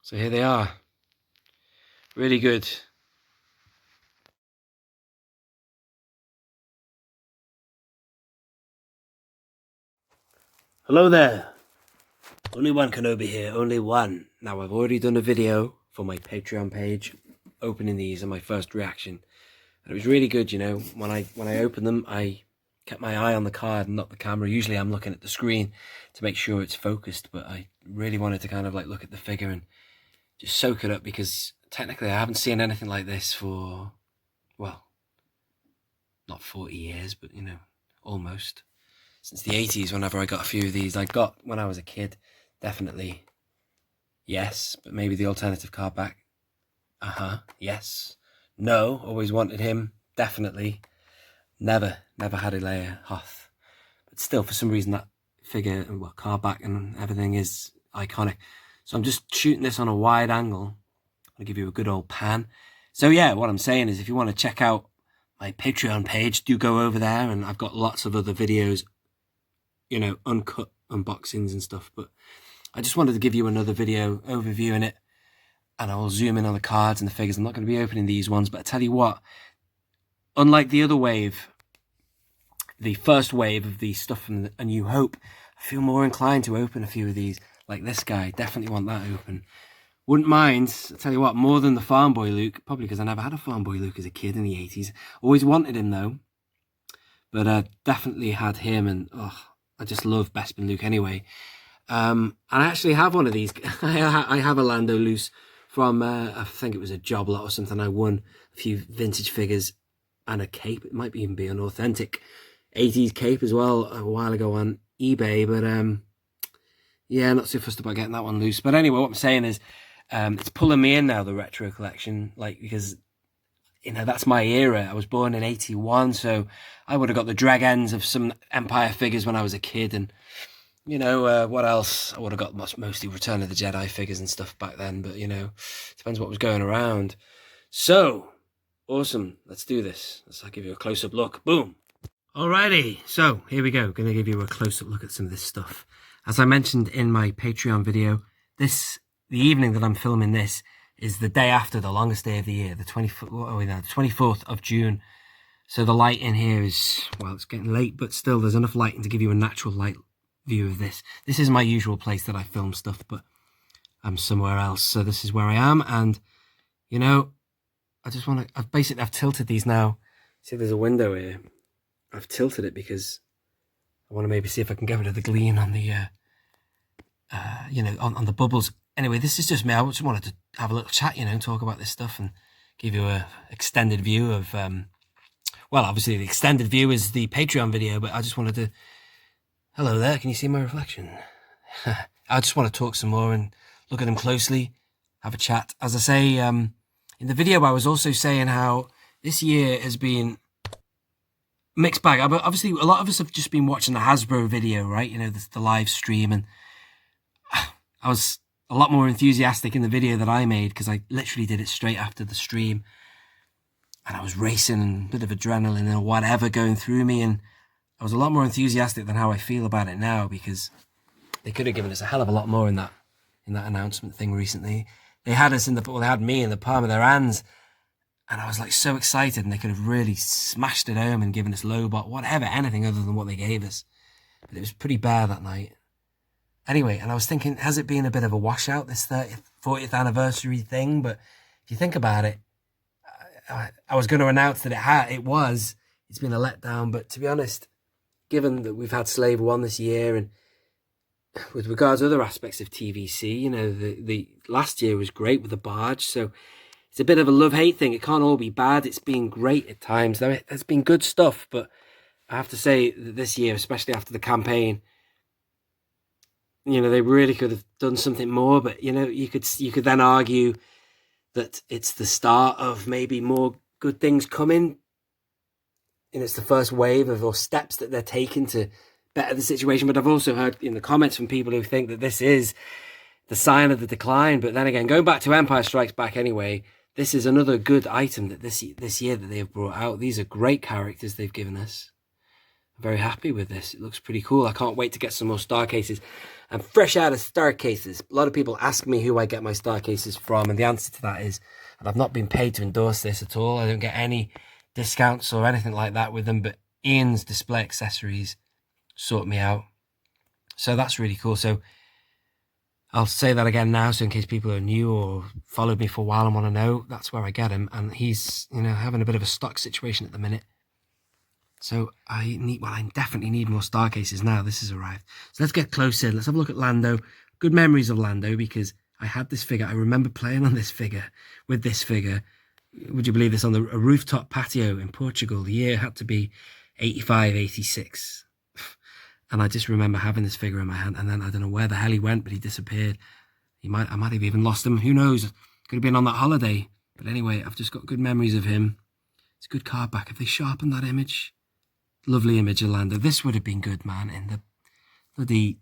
So here they are. Really good. Hello there. Only one Kenobi here, only one. Now I've already done a video for my Patreon page opening these and my first reaction. And it was really good, you know. When I opened them, I kept my eye on the card and not the camera. Usually I'm looking at the screen to make sure it's focused, but I really wanted to kind of like look at the figure and just soak it up, because technically I haven't seen anything like this for, well, not 40 years, but, you know, almost. Since the 80s, whenever I got a few of these. I got, when I was a kid, definitely, yes, but maybe the alternative card back. Yes. No, always wanted him, definitely. Never had a Leia Hoth. But still, for some reason, that figure, well, card back and everything is iconic. So I'm just shooting this on a wide angle. I'll give you a good old pan. So yeah, what I'm saying is, if you want to check out my Patreon page, do go over there, and I've got lots of other videos, you know, uncut unboxings and stuff. But I just wanted to give you another video overviewing it, and I will zoom in on the cards and the figures. I'm not going to be opening these ones, but I tell you what, unlike the other wave, the first wave of the stuff from A New Hope, I feel more inclined to open a few of these. Like this guy, definitely want that open. Wouldn't mind, I tell you what, more than the Farm Boy Luke, probably because I never had a Farm Boy Luke as a kid in the 80s. Always wanted him though, but I definitely had him, and oh, I just love Bespin Luke anyway. And I actually have one of these. I have a Lando loose from, I think it was a job lot or something. I won a few vintage figures and a cape. It might even be an authentic 80s cape as well a while ago on eBay, but yeah, not so fussed about getting that one loose. But anyway, what I'm saying is, it's pulling me in now, the retro collection, like, because, you know, that's my era. I was born in 81, so I would have got the drag ends of some Empire figures when I was a kid, and, you know, what else? I would have got mostly Return of the Jedi figures and stuff back then, but, you know, depends what was going around. So, awesome. Let's do this. I'll give you a close-up look. Boom. Alrighty, so here we go. Going to give you a close-up look at some of this stuff. As I mentioned in my Patreon video, the evening that I'm filming this is the day after the longest day of the year, the 24th of June. So the light in here is, well, it's getting late, but still there's enough lighting to give you a natural light view of this. This is my usual place that I film stuff, but I'm somewhere else. So this is where I am, and, you know, I just want to, I've tilted these now. See, there's a window here. I've tilted it because I want to maybe see if I can get rid of the gleam on the, you know, on the bubbles. Anyway, this is just me. I just wanted to have a little chat, you know, talk about this stuff and give you a extended view of, well, obviously the extended view is the Patreon video, but I just wanted to, hello there, can you see my reflection? I just want to talk some more and look at them closely, have a chat. As I say, in the video, I was also saying how this year has been mixed bag. Obviously, a lot of us have just been watching the Hasbro video, right? You know, the live stream, and I was a lot more enthusiastic in the video that I made because I literally did it straight after the stream, and I was racing and a bit of adrenaline and whatever going through me, and I was a lot more enthusiastic than how I feel about it now, because they could have given us a hell of a lot more in that announcement thing recently. They had me in the palm of their hands, and I was like so excited, and they could have really smashed it home and given us Lobot, whatever, anything other than what they gave us. But it was pretty bare that night. Anyway, and I was thinking, has it been a bit of a washout, this 40th anniversary thing? But if you think about it, I was going to announce that it's been a letdown. But to be honest, given that we've had Slave 1 this year, and with regards to other aspects of TVC, you know, the last year was great with the barge, so it's a bit of a love-hate thing. It can't all be bad. It's been great at times. There's been good stuff, but I have to say that this year, especially after the campaign, you know, they really could have done something more. But, you know, you could then argue that it's the start of maybe more good things coming, and it's the first wave or steps that they're taking to better the situation. But I've also heard in the comments from people who think that this is the sign of the decline. But then again, going back to Empire Strikes Back anyway, this is another good item that this year that they've brought out. These are great characters they've given us. I'm very happy with this. It looks pretty cool. I can't wait to get some more star cases. I'm fresh out of star cases. A lot of people ask me who I get my star cases from, and the answer to that is, and I've not been paid to endorse this at all. I don't get any discounts or anything like that with them, but Ian's Display Accessories sort me out. So that's really cool. So I'll say that again now, so in case people are new or followed me for a while and want to know, that's where I get him. And he's, you know, having a bit of a stock situation at the minute. So I definitely need more star cases now. This has arrived. So let's get close in. Let's have a look at Lando. Good memories of Lando, because I had this figure. I remember playing on this figure, with this figure. Would you believe this? On a rooftop patio in Portugal. The year had to be 85, 86. And I just remember having this figure in my hand. And then I don't know where the hell he went, but he disappeared. I might have even lost him. Who knows? Could have been on that holiday. But anyway, I've just got good memories of him. It's a good card back. Have they sharpened that image? Lovely image of Lando. This would have been good, man, in the bloody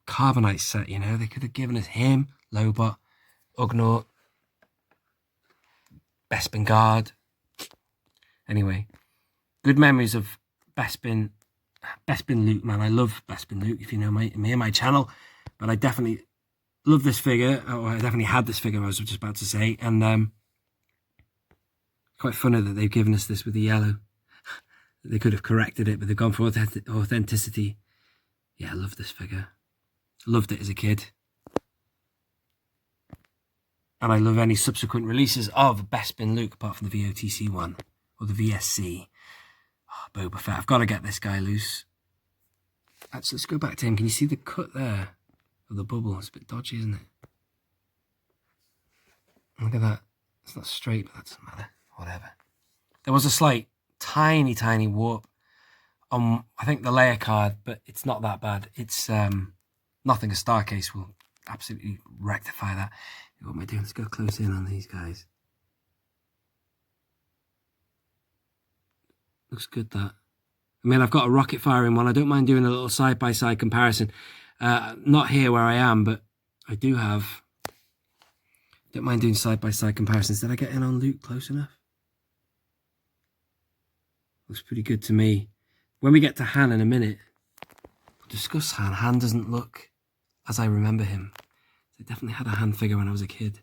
Carbonite set, you know. They could have given us him, Lobot, Ugnaught, Bespin Guard. Anyway, good memories of Bespin Luke, man. I love Bespin Luke, if you know me and my channel. But I definitely love this figure. Or I definitely had this figure, I was just about to say. And quite funny that they've given us this with the yellow. They could have corrected it, but they've gone for authenticity. Yeah, I love this figure. Loved it as a kid. And I love any subsequent releases of Bespin Luke, apart from the VOTC one, or the VSC. Oh, Boba Fett. I've got to get this guy loose. Actually, let's go back to him. Can you see the cut there of the bubble? It's a bit dodgy, isn't it? Look at that. It's not straight, but that doesn't matter. Whatever. There was a slight tiny warp on, I think, the layer card, but it's not that bad. It's nothing a star case will absolutely rectify that. What am I doing? Let's go close in on these guys. Looks good, that. I mean, I've got a rocket firing one. I don't mind doing a little side-by-side comparison. Not here where I am, but I do have. Don't mind doing side-by-side comparisons. Did I get in on Luke close enough? Looks pretty good to me. When we get to Han in a minute, we'll discuss Han. Han doesn't look as I remember him. I definitely had a Han figure when I was a kid.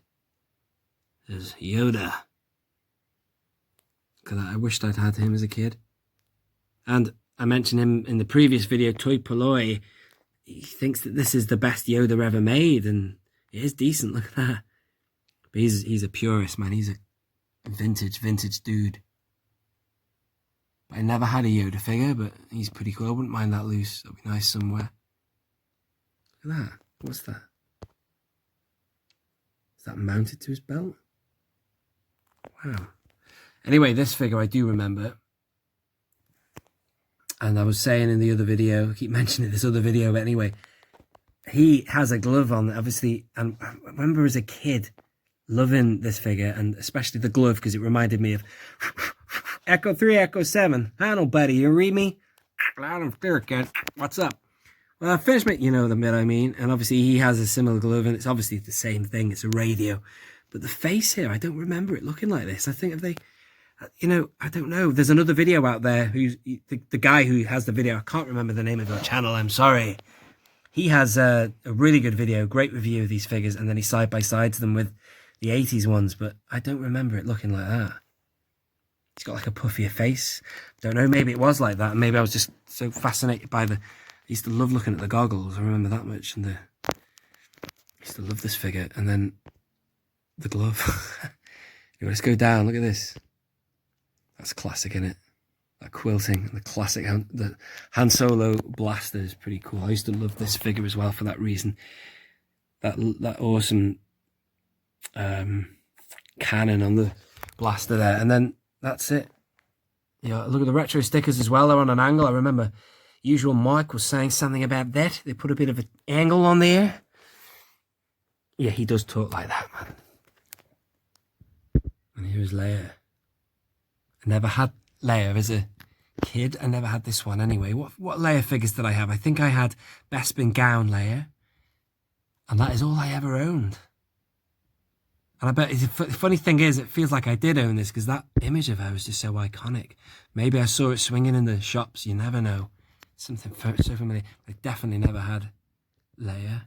There's Yoda. Look at that. I wished I'd had him as a kid. And I mentioned him in the previous video, Toy Poloi. He thinks that this is the best Yoda ever made, and it is decent. Look at that. But he's a purist, man. He's a vintage dude. But I never had a Yoda figure, but he's pretty cool. I wouldn't mind that loose. That'd be nice somewhere. Look at that. What's that? Is that mounted to his belt? Wow. Anyway, this figure I do remember. And I was saying in the other video, I keep mentioning this other video, but anyway, he has a glove on, obviously. And I remember as a kid loving this figure, and especially the glove, because it reminded me of Echo 3, Echo 7. I don't know, buddy, you read me? Loud and clear, kid. What's up? Well, I finished it, you know the bit I mean. And obviously he has a similar glove, and it's obviously the same thing. It's a radio. But the face here, I don't remember it looking like this. I think if they, you know, I don't know. There's another video out there who's the guy who has the video. I can't remember the name of your channel. I'm sorry. He has a really good video, great review of these figures, and then he side-by-sides them with the 80s ones, but I don't remember it looking like that. He's got like a puffier face. Don't know, maybe it was like that, and maybe I was just so fascinated by the... I used to love looking at the goggles, I remember that much, and I used to love this figure, and then the glove. Anyway, let's go down, look at this. That's classic, isn't it? That quilting, the classic, the Han Solo blaster is pretty cool. I used to love this figure as well for that reason. That awesome cannon on the blaster there, and then that's it. Yeah, look at the retro stickers as well. They're on an angle. I remember Usual Mike was saying something about that. They put a bit of an angle on there. Yeah, he does talk like that, man. And here's Leia. I never had Leia as a kid. I never had this one anyway. What Leia figures did I have? I think I had Bespin Gown Leia, and that is all I ever owned. And I bet the funny thing is, it feels like I did own this because that image of her was just so iconic. Maybe I saw it swinging in the shops. You never know. Something so familiar. I definitely never had Leia.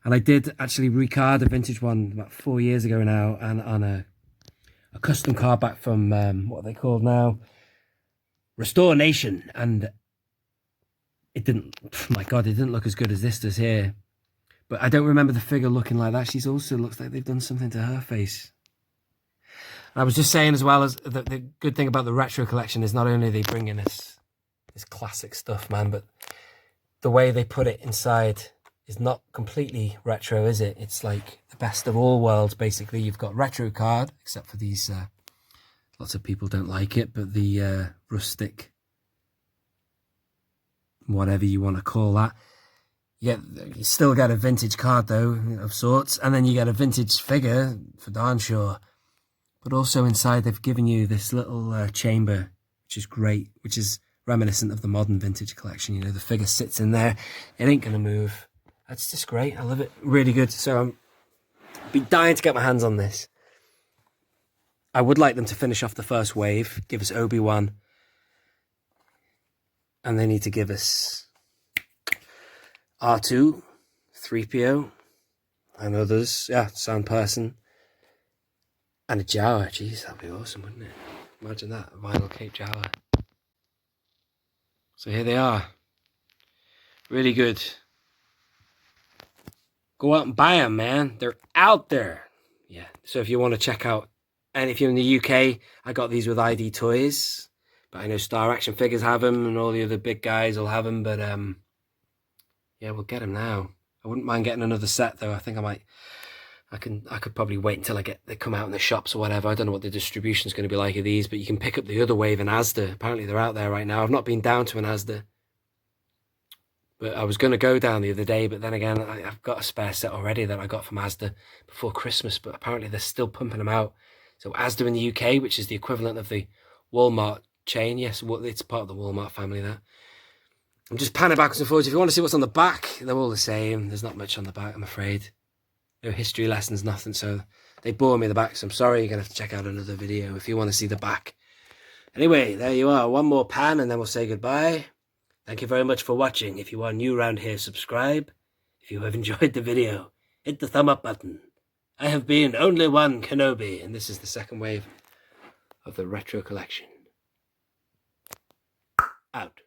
And I did actually recard a vintage one about 4 years ago now, and on a custom card back from, what are they called now? Restore Nation. And it didn't, my God, it didn't look as good as this does here. But I don't remember the figure looking like that. She's also looks like they've done something to her face. And I was just saying as well, as the good thing about the retro collection is not only are they bringing us this classic stuff, man, but the way they put it inside is not completely retro, is it? It's like the best of all worlds, basically. You've got retro card, except for these, lots of people don't like it, but the rustic, whatever you want to call that. You still get a vintage card, though, of sorts, and then you get a vintage figure, for darn sure. But also inside, they've given you this little chamber, which is great, which is reminiscent of the modern vintage collection. You know, the figure sits in there. It ain't going to move. That's just great. I love it. Really good. So I'm be dying to get my hands on this. I would like them to finish off the first wave, give us Obi-Wan, and they need to give us R2, 3PO, and others. Yeah, Sound Person, and a Jawa. Jeez, that'd be awesome, wouldn't it? Imagine that, a vinyl Cape Jawa. So here they are. Really good. Go out and buy them, man. They're out there. Yeah. So if you want to check out, and if you're in the UK, I got these with ID Toys, but I know Star Action Figures have them, and all the other big guys will have them. But yeah, we'll get them now. I wouldn't mind getting another set though. I think I might. I could probably wait until they come out in the shops or whatever. I don't know what the distribution is going to be like of these, but you can pick up the other wave in Asda. Apparently they're out there right now. I've not been down to an Asda. But I was going to go down the other day, but then again, I've got a spare set already that I got from Asda before Christmas, but apparently they're still pumping them out. So Asda in the UK, which is the equivalent of the Walmart chain. Yes, it's part of the Walmart family, that. I'm just panning backwards and forwards. If you want to see what's on the back, they're all the same. There's not much on the back, I'm afraid. No history lessons, nothing. So they bore me the back, so I'm sorry. You're going to have to check out another video if you want to see the back. Anyway, there you are. One more pan and then we'll say goodbye. Thank you very much for watching. If you are new around here, subscribe. If you have enjoyed the video, hit the thumb up button. I have been only one Kenobi, and this is the second wave of the Retro Collection. Out.